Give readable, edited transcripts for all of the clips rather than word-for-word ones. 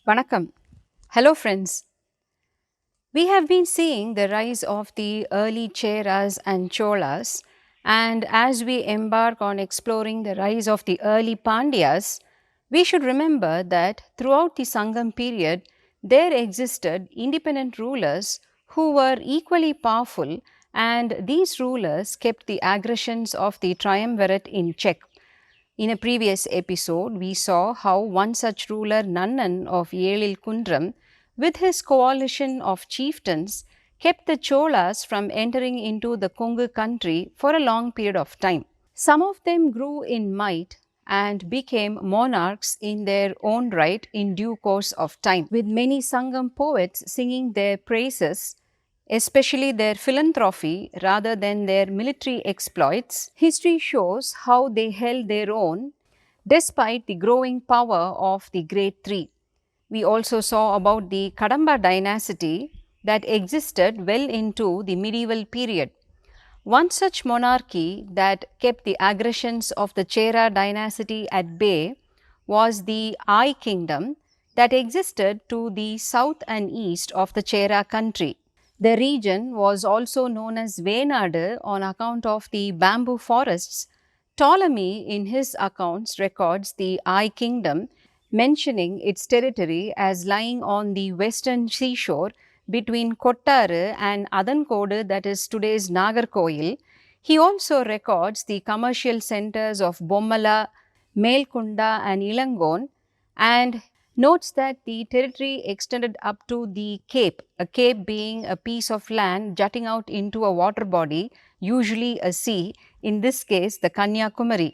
Vanakkam. Hello friends. We have been seeing the rise of the early Cheras and Cholas, and as we embark on exploring the rise of the early Pandyas, we should remember that throughout the Sangam period there existed independent rulers who were equally powerful, and these rulers kept the aggressions of the triumvirate in check. In a previous episode, we saw how one such ruler, Nannan of Yelil Kundram, with his coalition of chieftains, kept the Cholas from entering into the Kongu country for a long period of time. Some of them grew in might and became monarchs in their own right in due course of time, with many Sangam poets singing their praises, especially their philanthropy rather than their military exploits. History shows how they held their own despite the growing power of the Great Three. We also saw about the Kadamba dynasty that existed well into the medieval period. One such monarchy that kept the aggressions of the Chera dynasty at bay was the I kingdom that existed to the south and east of the Chera country. The region was also known as Venadu on account of the bamboo forests. Ptolemy, in his accounts, records the I kingdom, mentioning its territory as lying on the western seashore between Kottaru and Adankodu, that is today's Nagarkoil. He also records the commercial centers of Bommala, Melkunda, and Ilangon, and notes that the territory extended up to the cape, a cape being a piece of land jutting out into a water body, usually a sea, in this case the Kanyakumari.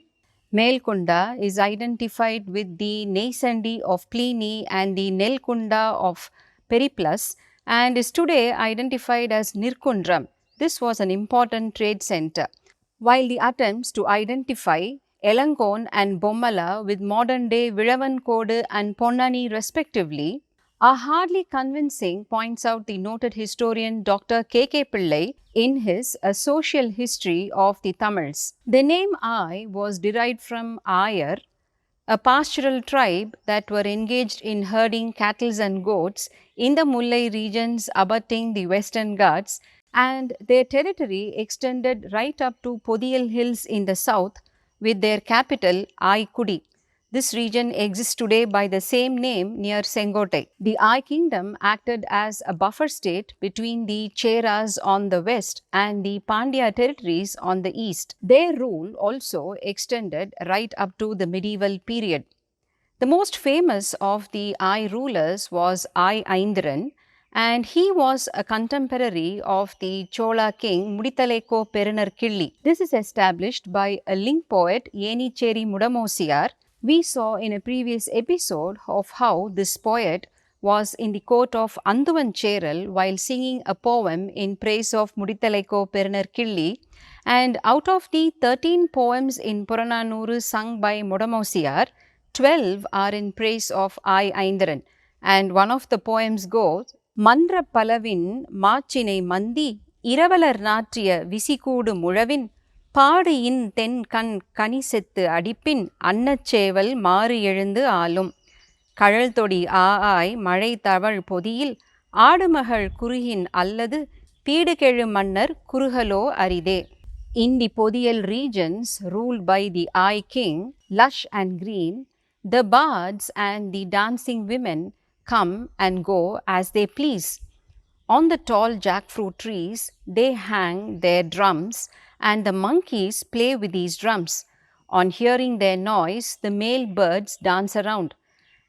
Melkunda is identified with the Neysandi of Pliny and the Nelkunda of Periplus and is today identified as Nirkundram. This was an important trade center. While the attempts to identify Elangon and Bommala with modern day Vilavankodu and Ponnani respectively are hardly convincing, points out the noted historian Dr. K.K. Pillai in his A Social History of the Tamils. The name I was derived from Ayar, a pastoral tribe that were engaged in herding cattle and goats in the Mullai regions abutting the Western Ghats, and their territory extended right up to Podiyal Hills in the south with their capital Aikudi. This region exists today by the same name near Sengotai. The I kingdom acted as a buffer state between the Cheras on the west and the Pandya territories on the east. Their rule also extended right up to the medieval period. The most famous of the I rulers was I Aindran, and he was a contemporary of the Chola king Mudithaleko Perunar Killi. This is established by a link poet Yenicheri Mudamosiar. We saw in a previous episode of how this poet was in the court of Anduvan Cheral while singing a poem in praise of Mudithaleko Perunar Killi, and out of the 13 poems in Purananuru sung by Mudamosiar, 12 are in praise of I Aindran, and one of the poems goes, Mandra Palavin Machinai Mandi Iravalar Natriya Visikudu Muravin பாடியின் தென் கண் கனி செத்து அடிப்பின் அன்னச்சேவல் மாறு எழுந்து ஆளும் கழல் தொடி ஆய் மழை தவழ் பொதியில் ஆடுமகள் குறுகின் அல்லது பீடுகெழு மன்னர் குறுகலோ அரிதே. In the Podiyal regions ruled by the I king, lush and green, the bards and the dancing women come and go as they please. On the tall jackfruit trees, they hang their drums, and the monkeys play with these drums. On hearing their noise, the male birds dance around.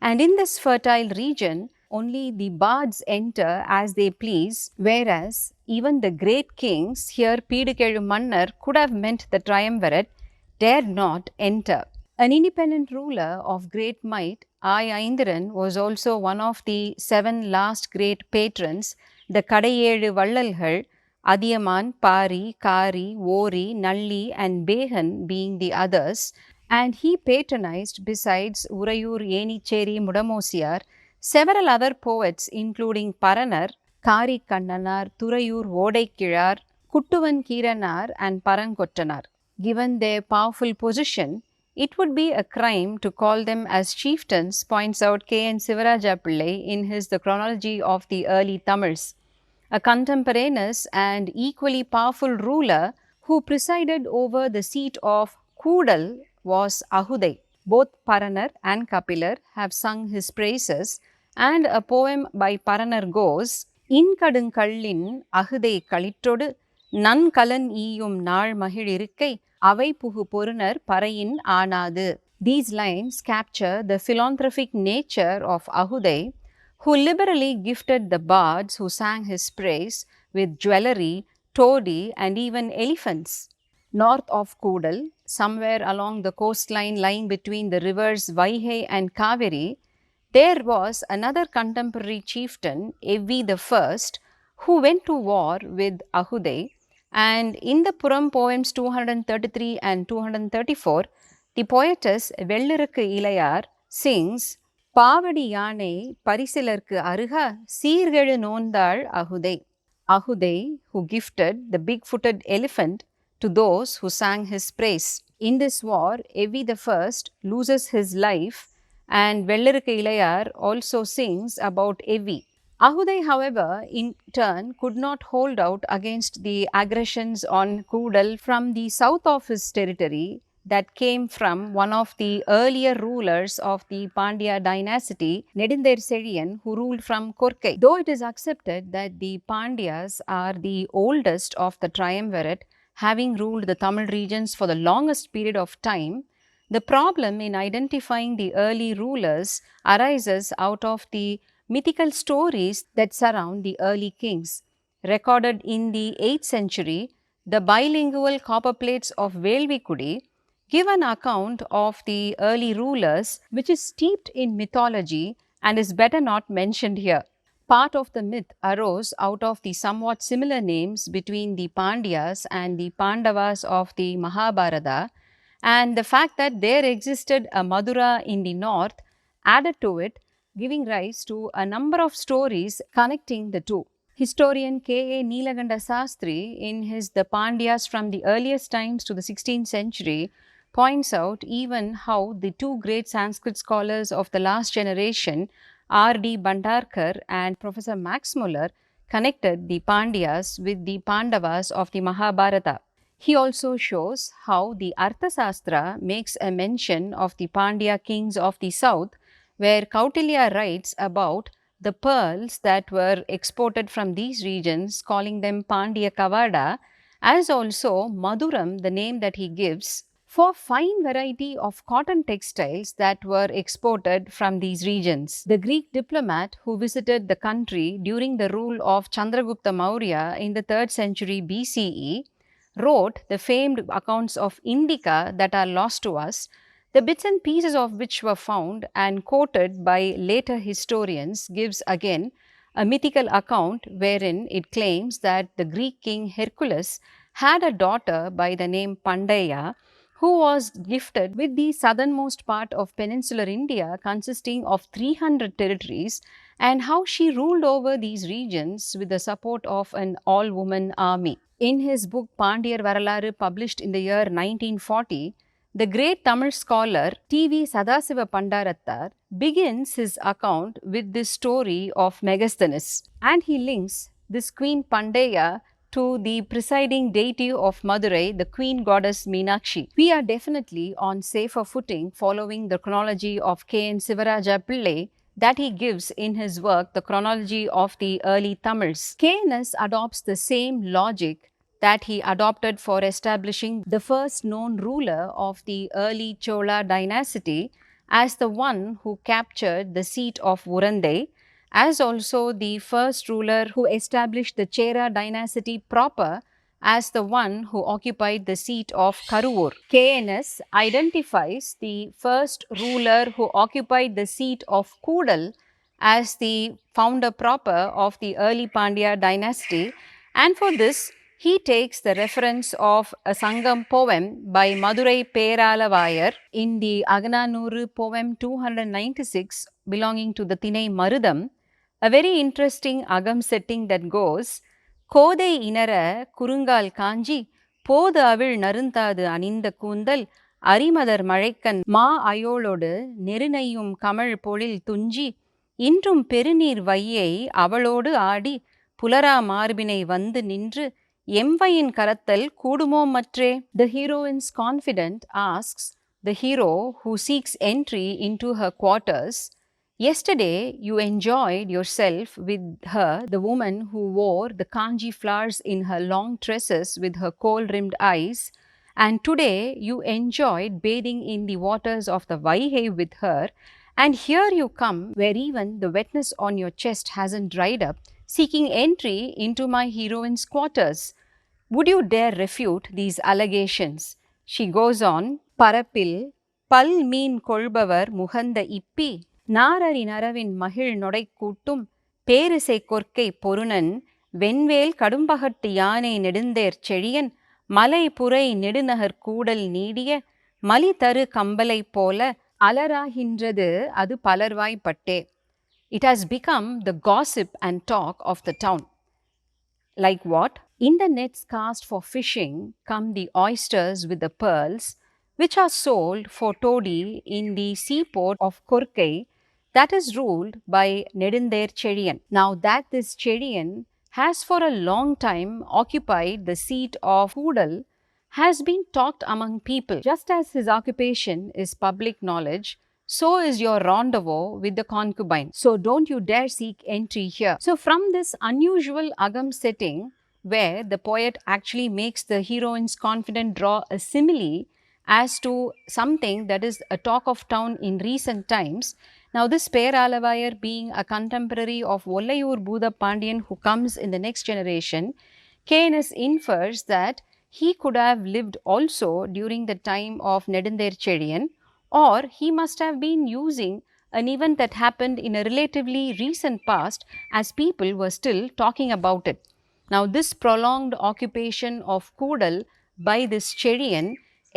And in this fertile region, only the bards enter as they please, whereas even the great kings, here Pidukelu Mannar could have meant the triumvirate, dared not enter. An independent ruler of great might, I Aindran was also one of the 7 last great patrons, the Kadayelu Vallalgal, Adiyaman, Pari, Kari, Ori, Nalli and Behan being the others, and he patronized, besides Urayur Yenicheri Mudamosiar, several other poets including Paranar, Kari Kannanar, Turayur Vodaikilar, Kuttuvan Kiranar and Parankottanar. Given their powerful position, it would be a crime to call them as chieftains, points out K.N. Sivaraja Pillai in his The Chronology of the Early Tamils. A contemporaneous and equally powerful ruler who presided over the seat of Koodal was Ahudai. Both Paranar and Kapilar have sung his praises, and a poem by Paranar goes, "Inkadungkallin Ahudai Kalittodu நன்கலன் ஈயும் நாள் மகிழிருக்கை அவை புகு பொருநர் பறையின் ஆனாது." These lines capture the philanthropic nature of Ahudai, who liberally gifted the bards who sang his praise with jewelry, toddy, and even elephants. North of Koodal, somewhere along the coastline lying between the rivers Vaigai and Kaveri, there was another contemporary chieftain, Evvi I, who went to war with Ahudai, and in the Puram poems 233 and 234, the poetess Vellirukku Ilayar sings, "பாவடி யானை பரிசிலர்க்கு அருக சீர்கெழு நோந்தாள் Akuthai." Ahudai, who gifted the big-footed elephant to those who sang his praise. In this war, Evvi I loses his life, and Vellirukku Ilayar also sings about Evvi. Ahudai, however, in turn could not hold out against the aggressions on Koodal from the south of his territory that came from one of the earlier rulers of the Pandya dynasty, Nedindir Seliyan, who ruled from Korkai. Though it is accepted that the Pandyas are the oldest of the triumvirate, having ruled the Tamil regions for the longest period of time, the problem in identifying the early rulers arises out of the mythical stories that surround the early kings. Recorded in the 8th century, the bilingual copper plates of Velvikudi give an account of the early rulers which is steeped in mythology and is better not mentioned here. Part of the myth arose out of the somewhat similar names between the Pandyas and the Pandavas of the Mahabharata, and the fact that there existed a Madura in the north added to it, giving rise to a number of stories connecting the two. Historian K.A. Neelaganda Sastri, in his The Pandyas from the earliest times to the 16th century, points out even how the two great Sanskrit scholars of the last generation, R.D. Bhandarkar and Professor Max Muller, connected the Pandyas with the Pandavas of the Mahabharata. He also shows how the Arthasastra makes a mention of the Pandya kings of the south, where Kautilya writes about the pearls that were exported from these regions, calling them Pandya Kavada, as also Maduram, the name that he gives, for fine variety of cotton textiles that were exported from these regions. The Greek diplomat who visited the country during the rule of Chandragupta Maurya in the 3rd century BCE wrote the famed accounts of Indica that are lost to us, the bits and pieces of which were found and quoted by later historians gives again a mythical account wherein it claims that the Greek king Hercules had a daughter by the name Pandaya, who was gifted with the southernmost part of peninsular India consisting of 300 territories, and how she ruled over these regions with the support of an all-woman army. In his book Pandiyar Varalaru, published in the year 1940, the great Tamil scholar T.V. Sadasiva Pandarattar begins his account with this story of Megasthenes, and he links this Queen Pandaya to the presiding deity of Madurai, the queen goddess Meenakshi. We are definitely on safer footing following the chronology of K.N. Sivaraja Pillai that he gives in his work, The Chronology of the Early Tamils. K.N.S. adopts the same logic that he adopted for establishing the first known ruler of the early Chola dynasty as the one who captured the seat of Urandai, as also the first ruler who established the Chera dynasty proper as the one who occupied the seat of Karuvur. K.N.S. identifies the first ruler who occupied the seat of Koodal as the founder proper of the early Pandya dynasty, and for this he takes the reference of a Sangam poem by Madurai Peralavayar in the Agananuru poem 296 belonging to the Thinai Marutham, a very interesting Agam setting that goes, "கோதை இனர குறுங்கால் காஞ்சி போது அவிழ் நருந்தாது அணிந்த கூந்தல் அரிமதர் மழைக்கண் மா அயோளொடு நெருநெய்யும் கமழ் பொழில் துஞ்சி இன்றும் பெருநீர் வையை அவளோடு ஆடி புலரா மார்பினை வந்து நின்று எம்வையின் கரத்தல் கூடுமோ மற்றே. The heroine's confidant asks the hero who seeks entry into her quarters, "Yesterday you enjoyed yourself with her, the woman who wore the kanji flowers in her long tresses with her kohl-rimmed eyes, and today you enjoyed bathing in the waters of the Vaigai with her, and here you come where even the wetness on your chest hasn't dried up, seeking entry into my heroine's quarters. Would you dare refute these allegations?" She goes on, "பரப்பில் பல் மீன் கொள்பவர் முகந்த இப்பி நாரரி நரவின் மகிழ் நொடை கூட்டும் பேரிசை கொற்கை பொருணன் வெண்வேல் கடும்பகட்டு யானை நெடுந்தேர் செழியன் மலை புரை நெடுநகர் கூடல் நீடிய மலி தரு கம்பலை போல அலராகின்றது அது பலர்வாய்ப்பட்டே." It has become the gossip and talk of the town. Like what? In the nets cast for fishing come the oysters with the pearls, which are sold for toddy in the seaport of Korkai, that is ruled by Nedundair Cheriyan. Now that this Cheriyan has for a long time occupied the seat of Kudal has been talked among people. Just as his occupation is public knowledge, so is your rendezvous with the concubine. So don't you dare seek entry here. So from this unusual agam setting, where the poet actually makes the heroine's confidant draw a simile as to something that is a talk of town in recent times. Now this Peralavayar, being a contemporary of Ollayur Budha Pandian who comes in the next generation, KNS infers that he could have lived also during the time of Nedundair Cheriyan, or he must have been using an event that happened in a relatively recent past as people were still talking about it. Now this prolonged occupation of Kudal by this Cheriyan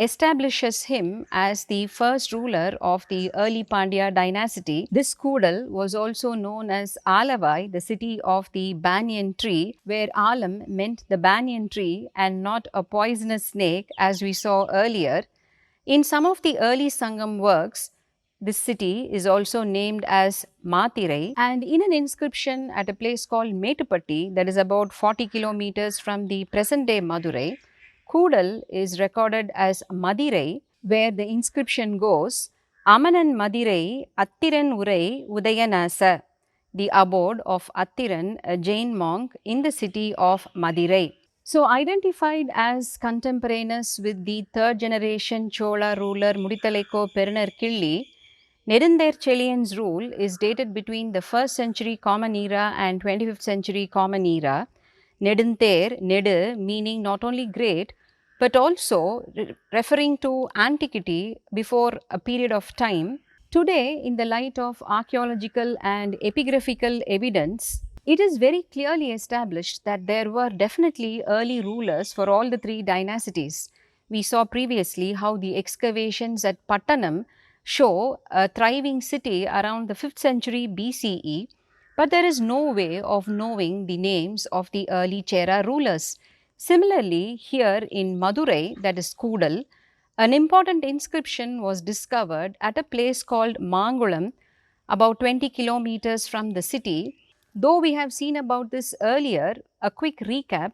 establishes him as the first ruler of the early Pandya dynasty. This Kudal was also known as Alavai, the city of the banyan tree, where Alam meant the banyan tree and not a poisonous snake as we saw earlier. In some of the early Sangam works, this city is also named as Mathirai, and in an inscription at a place called Metupatti, that is about 40 kilometers from the present day Madurai, Kudal is recorded as Madirai, where the inscription goes, "Amanan Madirai Attiran Urai Udayanasa," the abode of Attiran, a Jain monk in the city of Madirai. So identified as contemporaneous with the third generation Chola ruler Mudithalaiko Perunar Killi, Nedundair Cheliyan's rule is dated between the 1st century Common Era and 25th century Common Era. Nedundair, Nedu, meaning not only great, but also referring to antiquity before a period of time. Today, in the light of archaeological and epigraphical evidence, it is very clearly established that there were definitely early rulers for all the three dynasties. We saw previously how the excavations at Pattanam show a thriving city around the 5th century BCE, but there is no way of knowing the names of the early Chera rulers. Similarly, here in Madurai, that is Kudal, an important inscription was discovered at a place called Mangulam, about 20 kilometers from the city. Though we have seen about this earlier, a quick recap: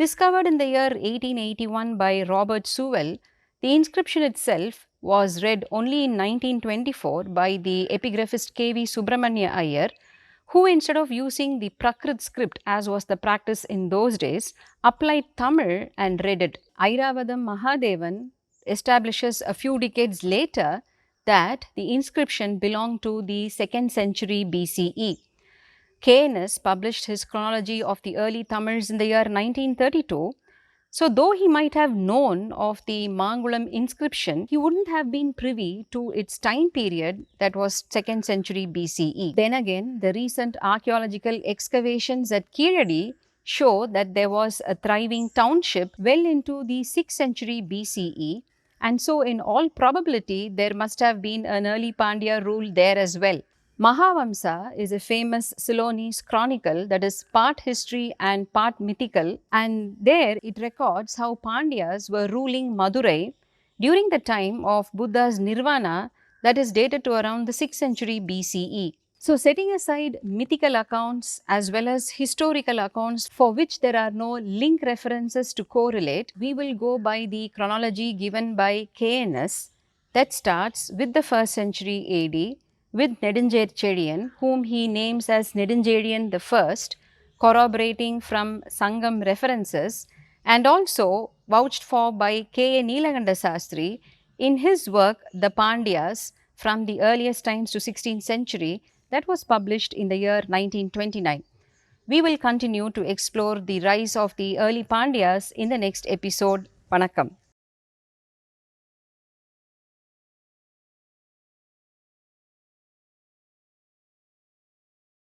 discovered in the year 1881 by Robert Sewell, the inscription itself was read only in 1924 by the epigraphist K.V. Subramanya Iyer, who instead of using the Prakrit script as was the practice in those days, applied Tamil and read it. Airavadam Mahadevan establishes a few decades later that the inscription belonged to the 2nd century BCE. KNS published his chronology of the early Tamils in the year 1932. So though he might have known of the Mangulam inscription, he wouldn't have been privy to its time period, that was 2nd century BCE. Then again, the recent archaeological excavations at Kiradi show that there was a thriving township well into the 6th century BCE, and so in all probability there must have been an early Pandya rule there as well. Mahavamsa is a famous Ceylonese chronicle that is part history and part mythical, and there it records how Pandyas were ruling Madurai during the time of Buddha's nirvana, that is dated to around the 6th century BCE. So, setting aside mythical accounts as well as historical accounts for which there are no link references to correlate, we will go by the chronology given by KNS that starts with the 1st century AD with Nedunjerian, whom he names as Nedunjerian the First, corroborating from Sangam references, and also vouched for by K. A. Nilakanda Sastri in his work The Pandyas from the earliest times to 16th century that was published in the year 1929. We will continue to explore the rise of the early Pandyas in the next episode. Vanakkam.